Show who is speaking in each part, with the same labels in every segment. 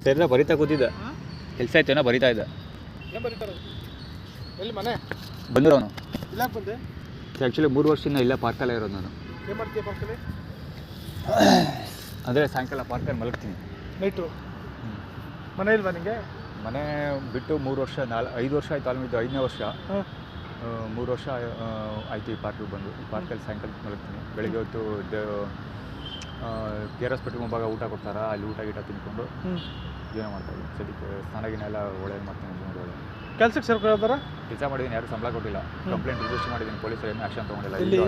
Speaker 1: ಸರಿನಾ ಬರಿತಾ ಕೂತಿದ್ದ ಕೆಲಸ ಆಯ್ತೇನೋ ಬರಿತಾ ಇದ್ದ.
Speaker 2: ಏನು ಬರೀತಾರೆ? ಎಲ್ಲಿ ಮನೆ
Speaker 1: ಬಂದರು ಅವನು.
Speaker 2: ಇಲ್ಲ ಬಂದೆ
Speaker 1: ಆ್ಯಕ್ಚುಲಿ 3 ವರ್ಷದಿಂದ ಇಲ್ಲ ಪಾರ್ಕಲ್ಲೇ ಇರೋದು ನಾನು.
Speaker 2: ಏನು ಮಾಡ್ತೀಯ ಪಾರ್ಕಲ್ಲಿ?
Speaker 1: ಅಂದರೆ ಸಾಯಂಕಾಲ ಪಾರ್ಕಲ್ಲಿ ಮಲಗ್ತೀನಿ
Speaker 2: ನೈಟು. ಮನೆ ಇಲ್ವಾ ನಿಮಗೆ?
Speaker 1: ಮನೆ ಬಿಟ್ಟು 3 ವರ್ಷ 5 ವರ್ಷ ಆಯಿತು. ಆಲ್ಮಿದ್ದು 5ನೇ ವರ್ಷ. 3 ವರ್ಷ ಆಯಿತು ಈ ಪಾರ್ಕಿಗೆ ಬಂದು. ಈ ಪಾರ್ಕಲ್ಲಿ ಸಾಯಂಕಾಲ ಮಲಗ್ತೀನಿ. ಬೆಳಗ್ಗೆ ಹೊತ್ತು ಕೆ ಆರ್ ಹಾಸ್ಪಿಟ್ಲ್ ಮುಂಭಾಗ ಊಟ ಕೊಡ್ತಾರ, ಅಲ್ಲಿ ಊಟ ಗೀಟ ತಿನ್ಕೊಂಡು ಜೀವನ ಮಾಡ್ತಾಯಿದ್ದೀನಿ. ಸದ್ಯಕ್ಕೆ ಸ್ನಾನಗಿನ ಎಲ್ಲ ಒಳ್ಳೇದು ಮಾಡ್ತೀನಿ. ಜೀವನ ಒಳ್ಳೆ
Speaker 2: ಕೆಲ್ಸಕ್ಕೆ ಸೇರ್ಕೊಳ್ಳೋದಾರ
Speaker 1: ಕೆಲಸ ಮಾಡಿದ್ದೀನಿ, ಯಾರು ಸಂಬಳ ಕೊಟ್ಟಿಲ್ಲ. ಕಂಪ್ಲೇಂಟ್ ರಿಜಿಸ್ಟರ್ ಮಾಡಿದ್ದೀನಿ, ಪೊಲೀಸರು ಏನು ಆ್ಯಕ್ಷನ್ ತೊಗೊಂಡಿಲ್ಲ.
Speaker 2: ಇಲ್ಲಿ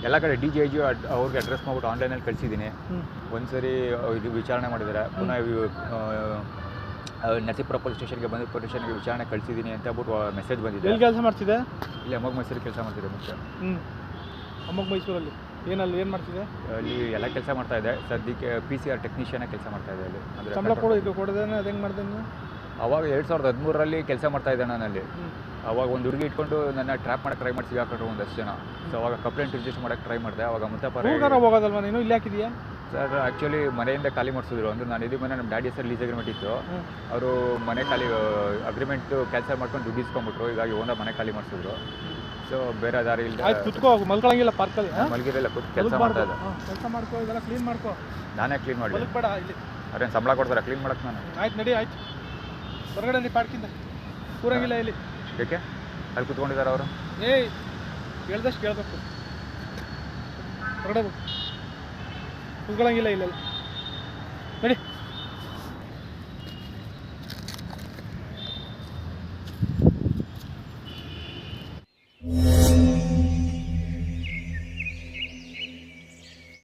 Speaker 1: ಎಲ್ಲ ಕಡೆ DGIG ಅವ್ರಿಗೆ ಅಡ್ರೆಸ್ ಮಾಡ್ಬಿಟ್ಟು ಆನ್ಲೈನಲ್ಲಿ ಕಳಿಸಿದ್ದೀನಿ. ಒಂದು ಸರಿ ಇದು ವಿಚಾರಣೆ ಮಾಡಿದ್ದಾರೆ. ಪುನಃ ನರಸೀಪುರ ಪೊಲೀಸ್ ಸ್ಟೇಷನ್ಗೆ ಬಂದು ಪೊಲೀಸ್ ಸ್ಟೇಷನ್ಗೆ ವಿಚಾರಣೆ ಕಳಿಸಿದ್ದೀನಿ ಅಂತ ಹೇಳ್ಬಿಟ್ಟು ಮೆಸೇಜ್ ಬಂದಿದೆ.
Speaker 2: ಎಲ್ಲಿ ಕೆಲಸ ಮಾಡ್ತಿದ್ದೆ?
Speaker 1: ಇಲ್ಲಿ ಅಮ್ಮಗ ಮೈಸೂರಿಗೆ ಕೆಲಸ ಮಾಡ್ತಿದ್ದೆ ಮುಂಚೆ.
Speaker 2: ಅಮ್ಮಗ ಮೈಸೂರಲ್ಲಿ ಏನು ಮಾಡ್ತಿದ್ದೆ?
Speaker 1: ಅಲ್ಲಿ ಎಲ್ಲ ಕೆಲಸ ಮಾಡ್ತಾಯಿದ್ದೆ. ಸದ್ಯಕ್ಕೆ PCR ಟೆಕ್ನಿಷಿಯನ್ ಕೆಲಸ ಮಾಡ್ತಾಯಿದ್ದೆ ಅಲ್ಲಿ. ಅಂದರೆ
Speaker 2: ಸಂಬಳ ಕೊಡೋದೇನೆ ಅದು ಹೆಂಗೆ ಮಾಡಿದೆ ನೀವು?
Speaker 1: ಅವಾಗ 2013ರಲ್ಲಿ ಕೆಲಸ ಮಾಡ್ತಾಯಿದ್ದೆ ನಾನು ಅಲ್ಲಿ. ಅವಾಗ ಒಂದು ಹುಡುಗಿ ಇಟ್ಕೊಂಡು ನನ್ನ ಟ್ರ್ಯಾಪ್ ಮಾಡೋಕ್ಕೆ ಟ್ರೈ ಮಾಡಿ ಸಿಗಾಕೊಂಡು ಒಂದಷ್ಟು ಜನ. ಸೊ ಅವಾಗ ಕಂಪ್ಲೇಂಟ್ ರಿಜಿಸ್ಟರ್ ಮಾಡೋಕ್ಕೆ ಟ್ರೈ ಮಾಡಿದೆ. ಅವಾಗ ಮುತ್ತಪ್ಪ
Speaker 2: ಹೋಗೋದಲ್ವ ನೀನು? ಇಲ್ಲಿ ಹಾಕಿದೆಯಾ
Speaker 1: ಸರ್? ಆ್ಯಕ್ಚುಲಿ ಮನೆಯಿಂದ ಖಾಲಿ ಮಾಡಿಸಿದ್ರು. ಅಂದರೆ ನಾನು ಇದು ಮನೆ ನಮ್ಮ ಡ್ಯಾಡಿ ಹೆಸರು ಲೀಸ್ ಅಗ್ರಿಮೆಂಟ್ ಇತ್ತು. ಅವರು ಮನೆ ಖಾಲಿ ಅಗ್ರಿಮೆಂಟು ಕ್ಯಾನ್ಸಲ್ ಮಾಡ್ಕೊಂಡು ದುಡ್ಡು ಇಸ್ಕೊಂಡ್ಬಿಟ್ರು. ಹೀಗಾಗಿ ಓನರ್ ಮನೆ ಖಾಲಿ ಮಾಡಿಸಿದ್ರು. ಸೊ ಬೇರೆ ದಾರಿ ಇಲ್ಲ.
Speaker 2: ಆಯ್ತು, ಕುತ್ಕೋ. ಮಲ್ಕೊಳಂಗಿಲ್ಲ ಪಾರ್ಕಲ್ಲಿ?
Speaker 1: ಮಲಗಿರಲ್ಲ, ಕೆಲಸ ಮಾಡ್ತಾ ಇದ್ದೆ.
Speaker 2: ಕೆಲಸ ಮಾಡ್ಕೋ, ಇದೆಲ್ಲ ಕ್ಲೀನ್ ಮಾಡ್ಕೋ.
Speaker 1: ನಾನೇ ಕ್ಲೀನ್ ಮಾಡಿ
Speaker 2: ಬೇಡ ಇಲ್ಲಿ.
Speaker 1: ಅವ್ರೇನು ಸಂಬಳ ಕೊಡ್ತಾರೆ ಕ್ಲೀನ್ ಮಾಡೋಕ್ಕೆ? ನಾನು
Speaker 2: ಆಯ್ತು ನಡಿ, ಆಯ್ತು. ಹೊರಗಡೆ ನೀ ಪಾರ್ಕಿಂದ ಕೂರಂಗಿಲ್ಲ ಇಲ್ಲಿ.
Speaker 1: ಏಕೆ? ಅಲ್ಲಿ ಕೂತ್ಕೊಂಡಿದ್ದಾರೆ ಅವರು.
Speaker 2: ಏಯ್ ಹೇಳ್ದಷ್ಟು ಕೇಳಬೇಕು. ಹೊರಗಡೆ ಕೂತ್ಕೊಳ್ಳಂಗಿಲ್ಲ ಇಲ್ಲೆಲ್ಲ. ನಡಿ.